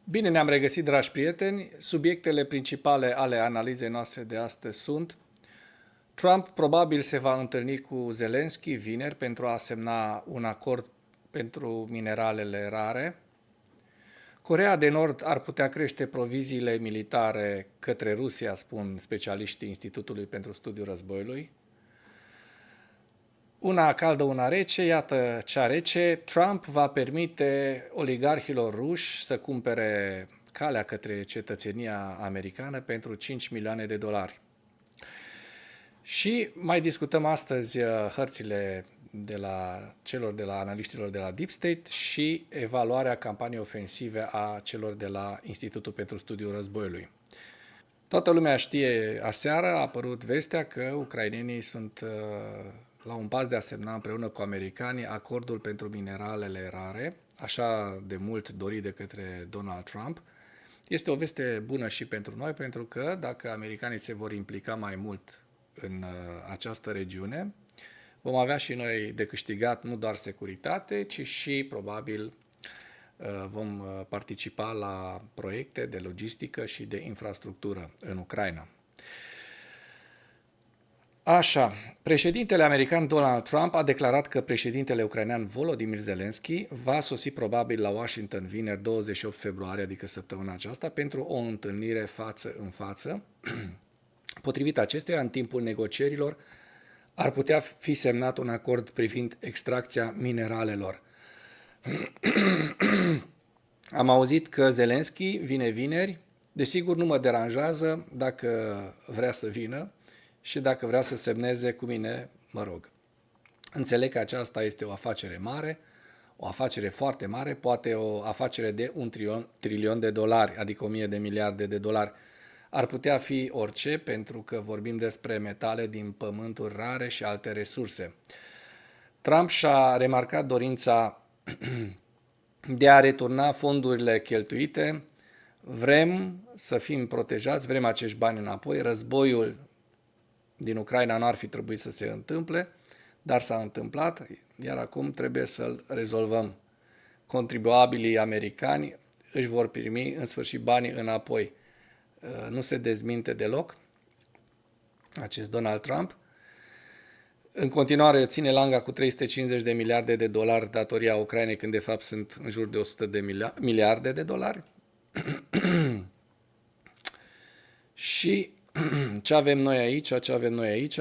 Bine ne-am regăsit, dragi prieteni. Subiectele principale ale analizei noastre de astăzi sunt: Trump probabil se va întâlni cu Zelensky vineri pentru a semna un acord pentru mineralele rare. Coreea de Nord ar putea crește proviziile militare către Rusia, spun specialiștii Institutului pentru Studiul Războiului. Una caldă, una rece, iată cea rece. Trump va permite oligarhilor ruși să cumpere calea către cetățenia americană pentru 5 milioane de dolari. Și mai discutăm astăzi hărțile celor de la analiștilor de la Deep State și evaluarea campaniei ofensive a celor de la Institutul pentru Studiul Războiului. Toată lumea știe, aseară a apărut vestea că ucrainenii sunt la un pas de a semna împreună cu americanii acordul pentru mineralele rare, așa de mult dorit de către Donald Trump. Este o veste bună și pentru noi, pentru că dacă americanii se vor implica mai mult în această regiune, vom avea și noi de câștigat nu doar securitate, ci și probabil vom participa la proiecte de logistică și de infrastructură în Ucraina. Așa, președintele american Donald Trump a declarat că președintele ucrainean Volodymyr Zelensky va sosi probabil la Washington vineri 28 februarie, adică săptămâna aceasta, pentru o întâlnire față în față. Potrivit acestuia, în timpul negocierilor, ar putea fi semnat un acord privind extracția mineralelor. Am auzit că Zelensky vine vineri, desigur nu mă deranjează dacă vrea să vină și dacă vrea să semneze cu mine, mă rog. Înțeleg că aceasta este o afacere mare, o afacere foarte mare, poate o afacere de $1 trilion, adică 1000 de miliarde de dolari. Ar putea fi orice, pentru că vorbim despre metale din pământuri rare și alte resurse. Trump și-a remarcat dorința de a returna fondurile cheltuite. Vrem să fim protejați, vrem acești bani înapoi. Războiul din Ucraina nu ar fi trebuit să se întâmple, dar s-a întâmplat, iar acum trebuie să-l rezolvăm. Contribuabilii americani își vor primi în sfârșit banii înapoi. Nu se dezminte deloc acest Donald Trump. În continuare ține langa cu 350 de miliarde de dolari datoria Ucrainei, când de fapt sunt în jur de 100 de miliarde de dolari. Și ce avem noi aici?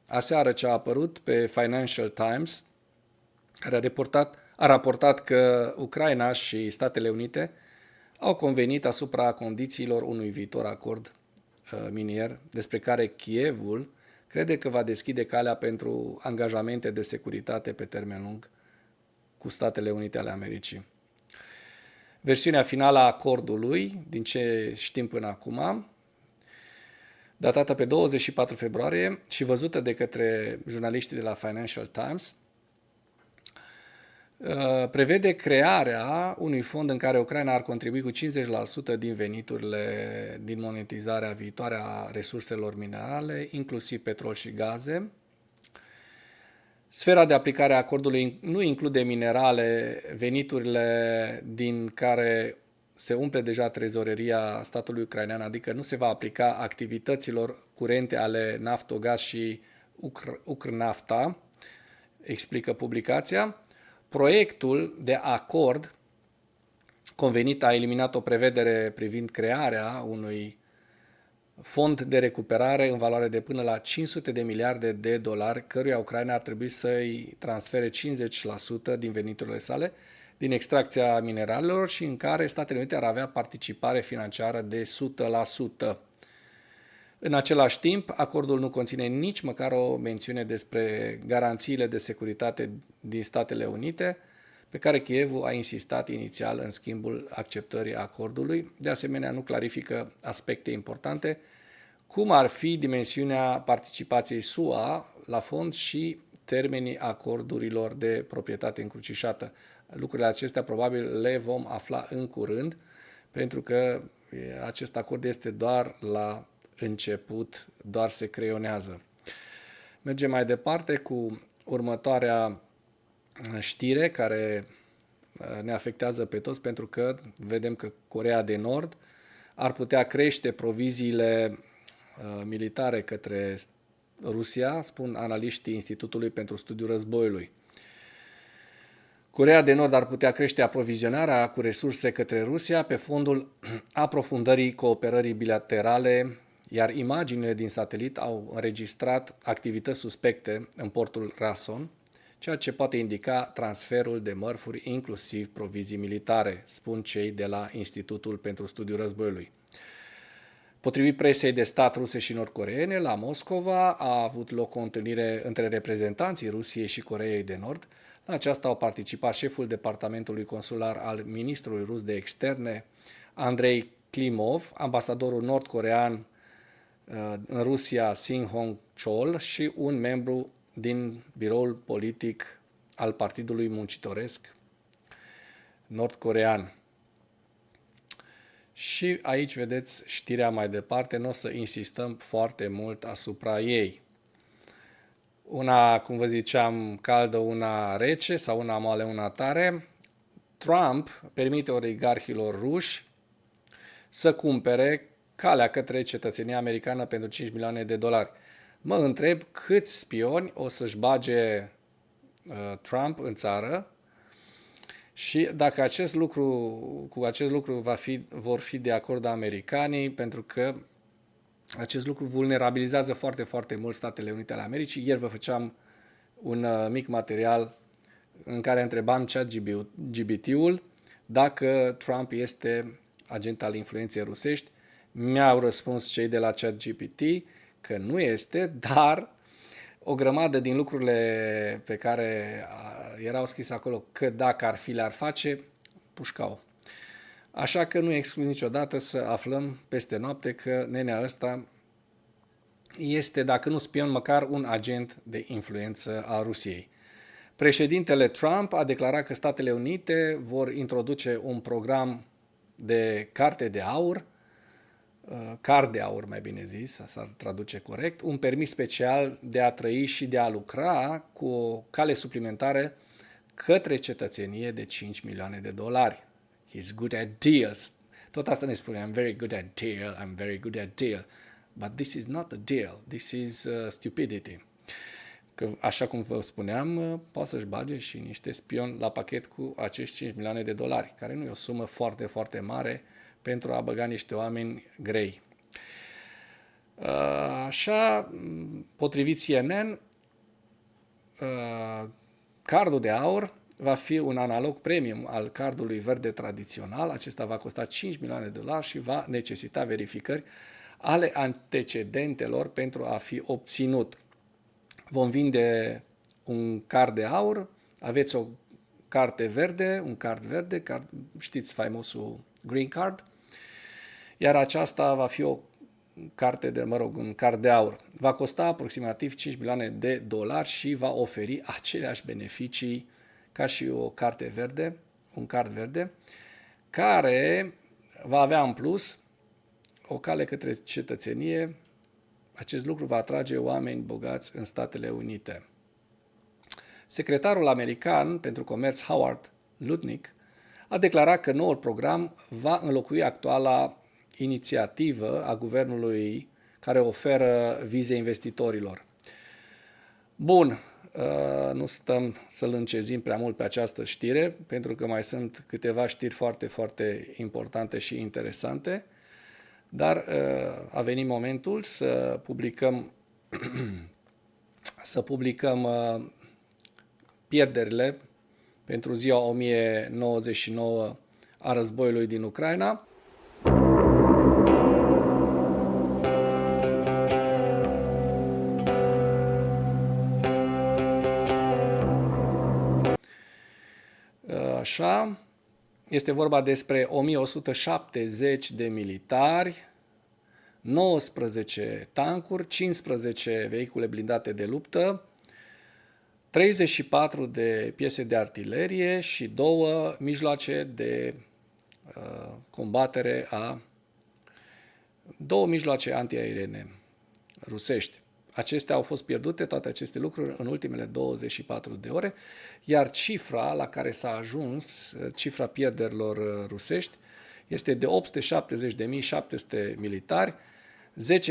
Aseară ce a apărut pe Financial Times, care a raportat că Ucraina și Statele Unite au convenit asupra condițiilor unui viitor acord minier, despre care Kievul crede că va deschide calea pentru angajamente de securitate pe termen lung cu Statele Unite ale Americii. Versiunea finală a acordului, din ce știm până acum, datată pe 24 februarie și văzută de către jurnaliștii de la Financial Times, prevede crearea unui fond în care Ucraina ar contribui cu 50% din veniturile din monetizarea viitoare a resurselor minerale, inclusiv petrol și gaze. Sfera de aplicare a acordului nu include minerale, veniturile din care se umple deja trezoreria statului ucrainean, adică nu se va aplica activităților curente ale Naftogaz și Ukrnafta, explică publicația. Proiectul de acord convenit a eliminat o prevedere privind crearea unui fond de recuperare în valoare de până la 500 de miliarde de dolari, căruia Ucraina ar trebui să-i transfere 50% din veniturile sale din extracția mineralelor și în care Statele Unite ar avea participare financiară de 100%. În același timp, acordul nu conține nici măcar o mențiune despre garanțiile de securitate din Statele Unite, pe care Kievul a insistat inițial în schimbul acceptării acordului. De asemenea, nu clarifică aspecte importante, cum ar fi dimensiunea participației SUA la fond și termenii acordurilor de proprietate încrucișată. Lucrurile acestea probabil le vom afla în curând, pentru că acest acord este doar la început, doar se creionează. Mergem mai departe cu următoarea știre, care ne afectează pe toți pentru că vedem că Coreea de Nord ar putea crește proviziile militare către Rusia, spun analiștii Institutului pentru Studiul Războiului. Coreea de Nord ar putea crește aprovizionarea cu resurse către Rusia pe fondul aprofundării cooperării bilaterale, iar imaginile din satelit au înregistrat activități suspecte în portul Rason, ceea ce poate indica transferul de mărfuri, inclusiv provizii militare, spun cei de la Institutul pentru Studiul Războiului. Potrivit presei de stat ruse și nord-coreene, la Moscova a avut loc o întâlnire între reprezentanții Rusiei și Coreei de Nord. La aceasta au participat șeful departamentului consular al ministrului rus de externe, Andrei Klimov, ambasadorul nord-corean în Rusia, Sing-Hong Chol, și un membru din biroul politic al Partidului Muncitoresc nord-corean. Și aici vedeți știrea mai departe, nu o să insistăm foarte mult asupra ei. Una, cum vă ziceam, caldă, una rece sau una moale, una tare. Trump permite oligarhilor ruși să cumpere calea către cetățenia americană pentru 5 milioane de dolari. Mă întreb câți spioni o să-și bage Trump în țară și dacă cu acest lucru vor fi de acord americanii, pentru că acest lucru vulnerabilizează foarte, foarte mult Statele Unite ale Americii. Ieri vă făceam un mic material în care întrebam ChatGPT-ul dacă Trump este agent al influenței rusești. Mi-au răspuns cei de la ChatGPT că nu este, dar o grămadă din lucrurile pe care erau scrise acolo că dacă ar fi, le-ar face, pușcau. Așa că nu exclud niciodată să aflăm peste noapte că nenea ăsta este, dacă nu spion, măcar un agent de influență a Rusiei. Președintele Trump a declarat că Statele Unite vor introduce un program de carte de aur, card de aur mai bine zis, s-ar traduce corect, un permis special de a trăi și de a lucra cu o cale suplimentară către cetățenie de 5 milioane de dolari. He's good at deals. Tot asta ne spune, I'm very good at deal, I'm very good at deal. But this is not a deal, this is stupidity. Că, așa cum vă spuneam, poate să-și bage și niște spioni la pachet cu acești 5 milioane de dolari, care nu e o sumă foarte, foarte mare pentru a băga niște oameni grei. Așa, potrivit CNN, cardul de aur va fi un analog premium al cardului verde tradițional. Acesta va costa 5 milioane de dolari și va necesita verificări ale antecedentelor pentru a fi obținut. Vom vinde un card de aur, aveți o carte verde, un card verde, știți faimosul green card, iar aceasta va fi o carte de, un card de aur. Va costa aproximativ 5 milioane de dolari și va oferi aceleași beneficii ca și o carte verde, un card verde, care va avea în plus o cale către cetățenie. Acest lucru va atrage oameni bogați în Statele Unite. Secretarul american pentru comerț Howard Lutnick a declarat că noul program va înlocui actuala inițiativă a guvernului care oferă vize investitorilor. Bun, nu stăm să-l încezim prea mult pe această știre, pentru că mai sunt câteva știri foarte, foarte importante și interesante, dar a venit momentul să publicăm pierderile pentru ziua 1099 a războiului din Ucraina. Așa, este vorba despre 1170 de militari, 19 tancuri, 15 vehicule blindate de luptă, 34 de piese de artilerie și 2 mijloace de combatere 2 mijloace antiaeriene rusești. acestea au fost pierdute, toate aceste lucruri, în ultimele 24 de ore, iar cifra la care s-a ajuns, cifra pierderilor rusești, este de 870.700 militari, 10.201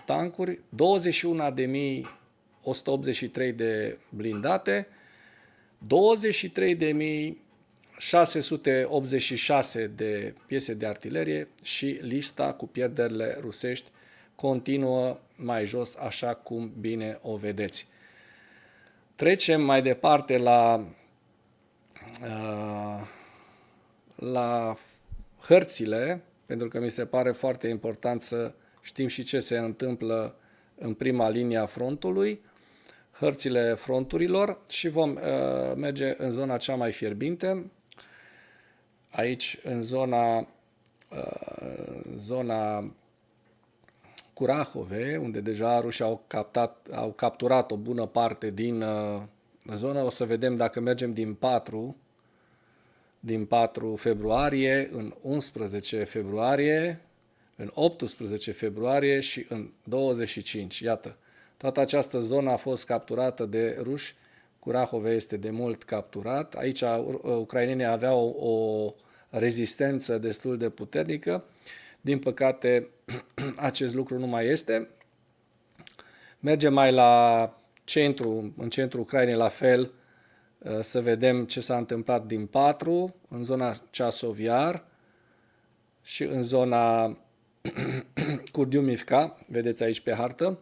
tancuri, 21.183 de blindate, 23.686 de piese de artilerie și lista cu pierderile rusești continuă mai jos, așa cum bine o vedeți. Trecem mai departe la hărțile, pentru că mi se pare foarte important să știm și ce se întâmplă în prima linie a frontului, hărțile fronturilor, și vom merge în zona cea mai fierbinte, aici în zona Curahove, unde deja rușii au capturat o bună parte din zonă. O să vedem dacă mergem din 4 februarie, în 11 februarie, în 18 februarie și în 25. Iată, toată această zonă a fost capturată de ruși. Curahove este de mult capturat. Aici ucrainenii aveau o rezistență destul de puternică. Din păcate, acest lucru nu mai este. Mergem mai în centrul Ucrainei, la fel, să vedem ce s-a întâmplat din 4, în zona Ceasov-Iar și în zona Kurdiumivka, vedeți aici pe hartă.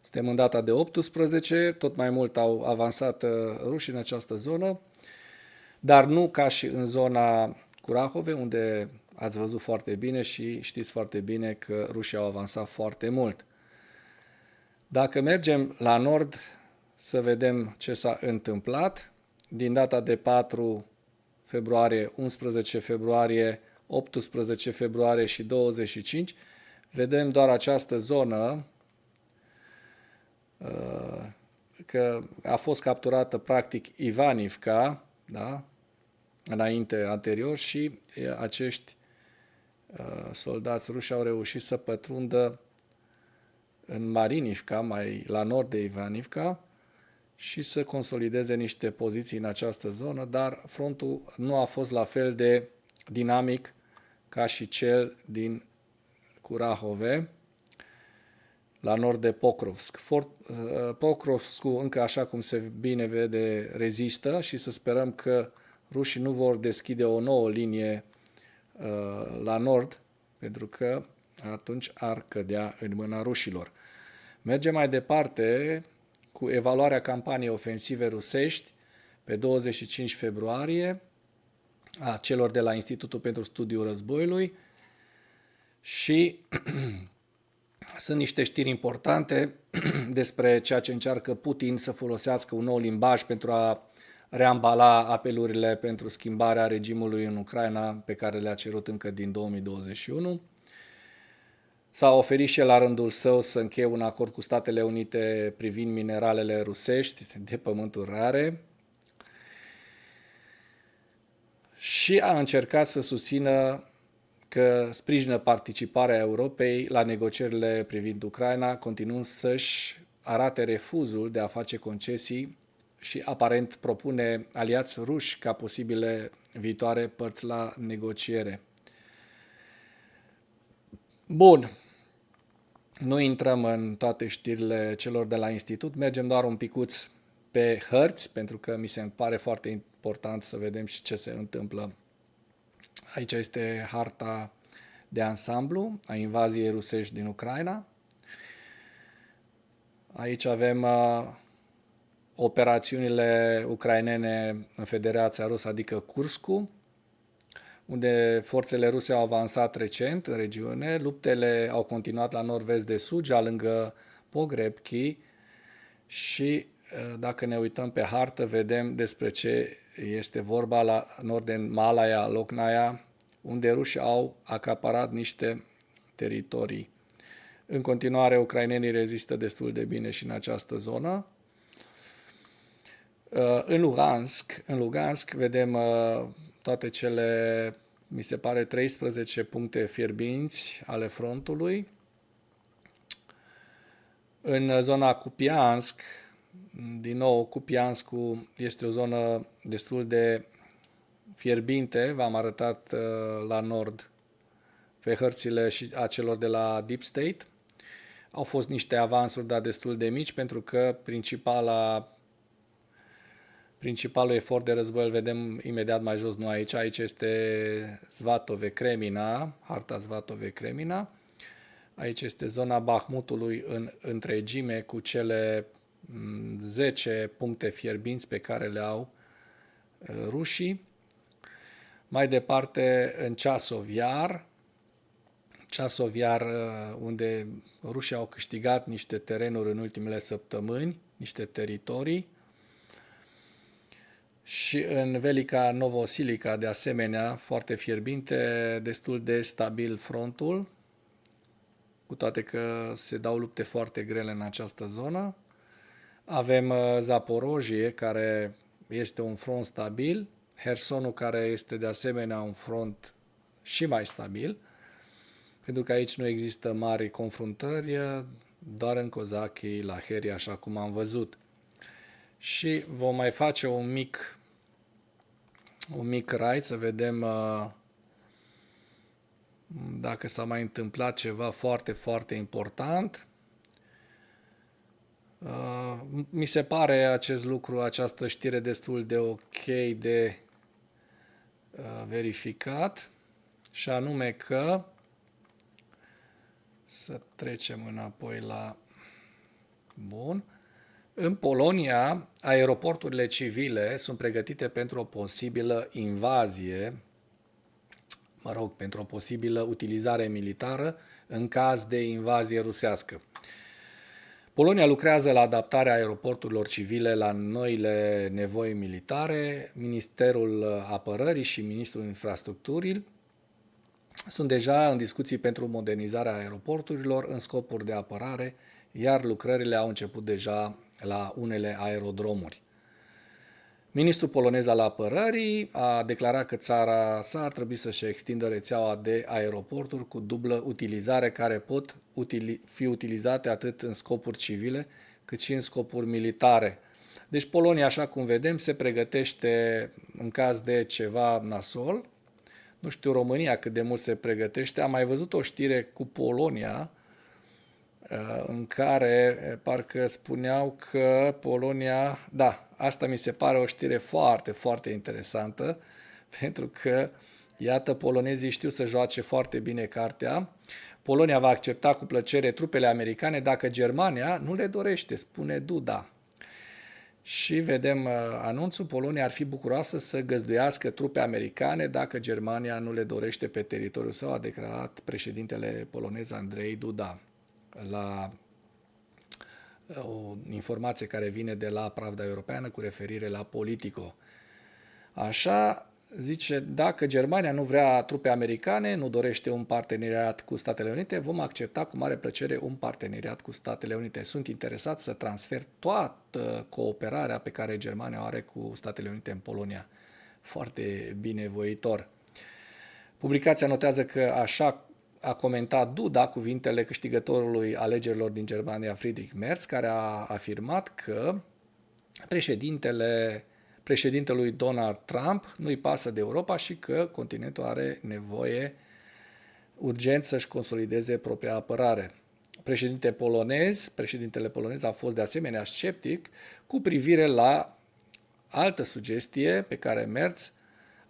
Suntem în data de 18, tot mai mult au avansat rușii în această zonă, dar nu ca și în zona Curahove, unde ați văzut foarte bine și știți foarte bine că rușii au avansat foarte mult. Dacă mergem la nord să vedem ce s-a întâmplat, din data de 4 februarie, 11 februarie, 18 februarie și 25, vedem doar această zonă că a fost capturată practic Ivanivka, da? Anterior, și acești soldați ruși au reușit să pătrundă în Marinivka, mai la nord de Ivanivka, și să consolideze niște poziții în această zonă, dar frontul nu a fost la fel de dinamic ca și cel din Curahove, la nord de Pokrovsk. Pokrovskul încă, așa cum se bine vede, rezistă și să sperăm că rușii nu vor deschide o nouă linie la nord, pentru că atunci ar cădea în mâna rușilor. Mergem mai departe cu evaluarea campaniei ofensive rusești pe 25 februarie a celor de la Institutul pentru Studiul Războiului și sunt niște știri importante despre ceea ce încearcă Putin să folosească un nou limbaj pentru a reambala apelurile pentru schimbarea regimului în Ucraina pe care le-a cerut încă din 2021. S-a oferit și el la rândul său să încheie un acord cu Statele Unite privind mineralele rusești de pământuri rare și a încercat să susțină că sprijină participarea Europei la negocierile privind Ucraina, continuând să-și arate refuzul de a face concesii și aparent propune aliați ruși ca posibile viitoare părți la negociere. Bun, nu intrăm în toate știrile celor de la institut, mergem doar un picuț pe hărți, pentru că mi se pare foarte important să vedem și ce se întâmplă. Aici este harta de ansamblu a invaziei rusești din Ucraina. Aici avem operațiunile ucrainene în Federația Rusă, adică Kurskul, unde forțele ruse au avansat recent în regiune. Luptele au continuat la nord-vest de Suja, lângă Pogrebki, și dacă ne uităm pe hartă, vedem despre ce este vorba la nord de Malaya, Loknaya, unde rușii au acaparat niște teritorii. În continuare, ucrainenii rezistă destul de bine și în această zonă. În Lugansk vedem toate cele, mi se pare, 13 puncte fierbinți ale frontului. În zona Kupiansk, din nou, Kupianskul este o zonă destul de fierbinte, v-am arătat la nord pe hărțile și a celor de la Deep State. Au fost niște avansuri, dar destul de mici, pentru că principalul efort de război îl vedem imediat mai jos, nu aici. Aici este Svatove Kremina, harta Svatove Kremina. Aici este zona Bahmutului în întregime, cu cele 10 puncte fierbinți pe care le au rușii. Mai departe, în Chasov Iar, unde rușii au câștigat niște terenuri în ultimele săptămâni, niște teritorii. Și în Velica Novosilica, de asemenea, foarte fierbinte, destul de stabil frontul, cu toate că se dau lupte foarte grele în această zonă. Avem Zaporojie, care este un front stabil, Hersonul, care este de asemenea un front și mai stabil, pentru că aici nu există mari confruntări, doar în Kozaki, la Heri, așa cum am văzut. Și vom mai face un mic raid să vedem dacă s-a mai întâmplat ceva foarte, foarte important. Mi se pare acest lucru, această știre destul de ok de verificat, și anume că să trecem înapoi la bun. În Polonia, aeroporturile civile sunt pregătite pentru o posibilă invazie, pentru o posibilă utilizare militară în caz de invazie rusească. Polonia lucrează la adaptarea aeroporturilor civile la noile nevoi militare. Ministerul Apărării și Ministrul Infrastructurii sunt deja în discuții pentru modernizarea aeroporturilor în scopuri de apărare, iar lucrările au început deja la unele aerodromuri. Ministrul polonez al apărării a declarat că țara sa ar trebui să-și extindă rețeaua de aeroporturi cu dublă utilizare, care pot fi utilizate atât în scopuri civile cât și în scopuri militare. Deci Polonia, așa cum vedem, se pregătește în caz de ceva nasol. Nu știu România cât de mult se pregătește. Am mai văzut o știre cu Polonia în care parcă spuneau că Polonia, da, asta mi se pare o știre foarte, foarte interesantă, pentru că, iată, polonezii știu să joace foarte bine cartea. Polonia va accepta cu plăcere trupele americane dacă Germania nu le dorește, spune Duda. Și vedem anunțul, Polonia ar fi bucuroasă să găzduiască trupe americane dacă Germania nu le dorește pe teritoriul său, a declarat președintele polonez Andrei Duda, la o informație care vine de la Pravda Europeană cu referire la Politico. Așa, zice, dacă Germania nu vrea trupe americane, nu dorește un parteneriat cu Statele Unite, vom accepta cu mare plăcere un parteneriat cu Statele Unite. Sunt interesat să transfer toată cooperarea pe care Germania o are cu Statele Unite în Polonia. Foarte binevoitor. Publicația notează că așa a comentat Duda cuvintele câștigătorului alegerilor din Germania, Friedrich Merz, care a afirmat că președintelui Donald Trump nu-i pasă de Europa și că continentul are nevoie urgent să-și consolideze propria apărare. Președintele polonez a fost de asemenea sceptic cu privire la altă sugestie pe care Merz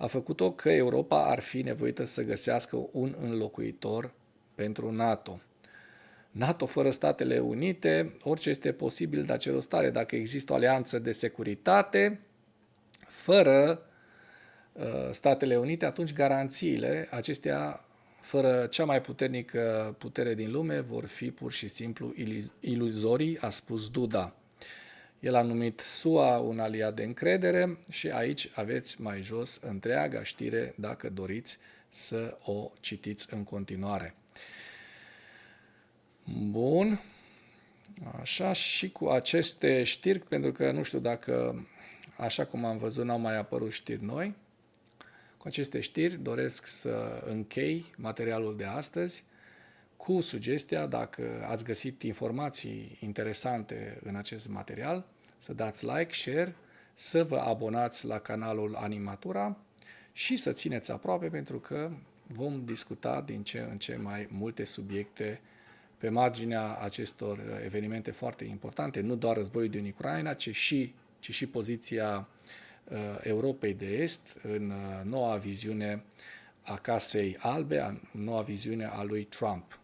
a făcut-o, că Europa ar fi nevoită să găsească un înlocuitor pentru NATO. NATO fără Statele Unite, orice este posibil, dar ce rost are dacă există o alianță de securitate fără Statele Unite, atunci garanțiile acestea, fără cea mai puternică putere din lume, vor fi pur și simplu iluzorii, a spus Duda. El a numit SUA un aliat de încredere și aici aveți mai jos întreaga știre dacă doriți să o citiți în continuare. Bun. Așa, și cu aceste știri, pentru că nu știu dacă, așa cum am văzut, n-au mai apărut știri noi. Cu aceste știri doresc să închei materialul de astăzi cu sugestia, dacă ați găsit informații interesante în acest material, să dați like, share, să vă abonați la canalul Animatura și să țineți aproape, pentru că vom discuta din ce în ce mai multe subiecte pe marginea acestor evenimente foarte importante, nu doar războiul din Ucraina, ci și poziția Europei de Est în noua viziune a Casei Albe, noua viziune a lui Trump.